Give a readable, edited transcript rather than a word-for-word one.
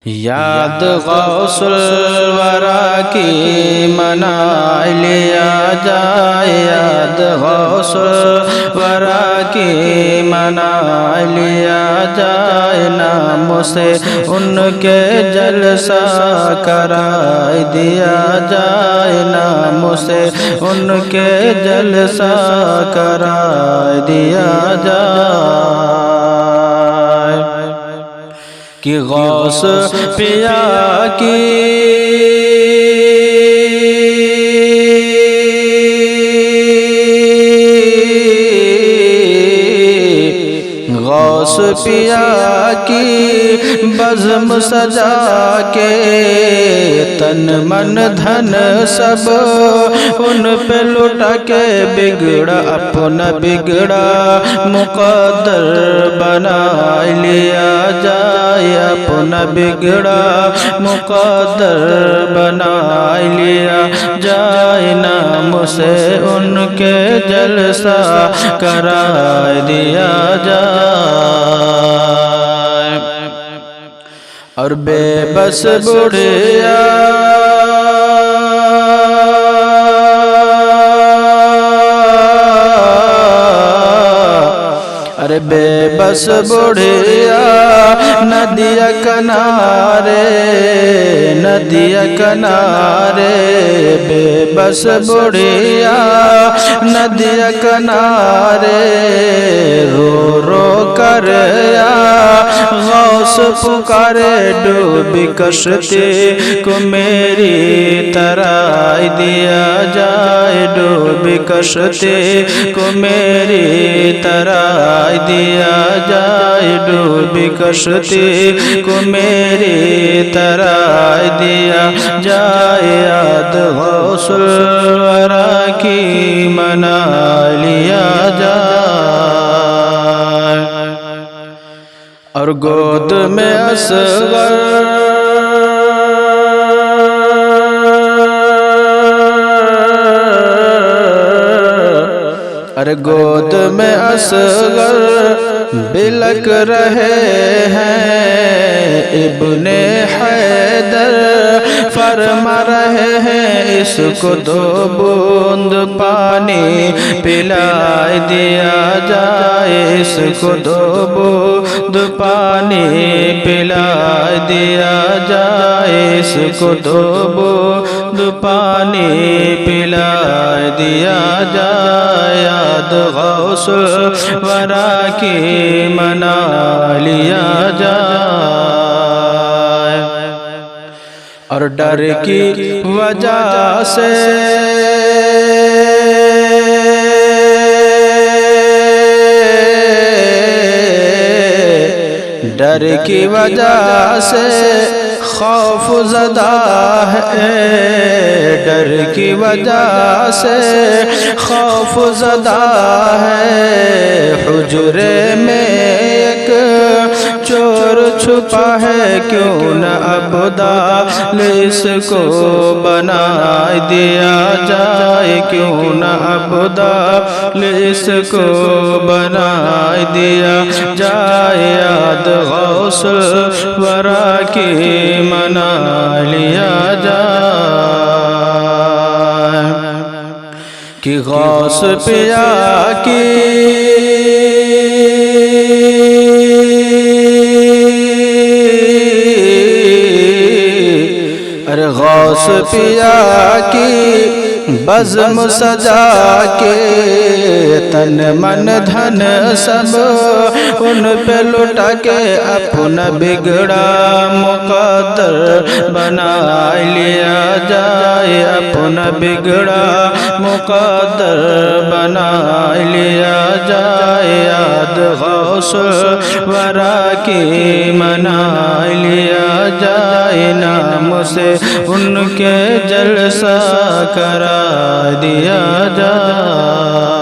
یاد غوث الورا کی منا لیا جائے، یاد غوث الورا کی منا لیا جائے، نام سے ان کے جلسہ کرا دیا جائے، نام سے ان کے جلسہ کرا دیا جائے کہ غوث پیا کی غوث پیا کی بزم سجا کے، تن من دھن سب ان پہ لٹا کے، بگڑا اپنا بگڑا مقدر بنا لیا جائے، اپنا بگڑا مقدر بنا لیا جائے، نام سے ان کے جلسہ کرا دیا جائے، اور بے بس بڑھیا ارے بے بس بڑھیا ندی کنارے، ندی کنارے، بے بس بڑھیا ندی کنارے، رو رو کر یا غوث پکارے، ڈوبی کشتی کو میری طرح دیا جائے، ڈوبی کشتی کو میری طرح دیا جائے، ڈوبی کشتی کو میری طرح دیا جائے، یاد غوث الورا کی منا لیا جائے، اور گود میں اصغر ارے گود میں اصغر بلک رہے ہیں، ابن حیدر فرما رہے ہیں، اس کو دو بوند پانی پلا دیا جائے، اس کو دو بوند پانی پلا دیا جائے، اس کو دو بوند پانی پلا دیا جائے، یاد غوث الورا کی منا لیا جائے، اور ڈر کی وجہ سے ڈر کی وجہ سے خوف زدہ ہے، ڈر کی وجہ سے خوف زدہ ہے، حجرے میں ایک چور چھپا ہے، کیوں نہ ابدال اس کو بنا دیا جائے، کیوں نہ ابدال اس کو بنا دیا جائے، یاد غوث الورا کی منا لیا جائے، کہ غوث پیا کی ارے غوث پیا کی بزم سجا کے، تن من دھن سب ان پہ لٹا کے، اپنا بگڑا مقدر بنا لیا جائے، اپنا بگڑا مقدر بنا لیا جائے، یاد غوث الورا کی منا لیا جائے، نام سے ان کے جلسہ کرا دیا جائے۔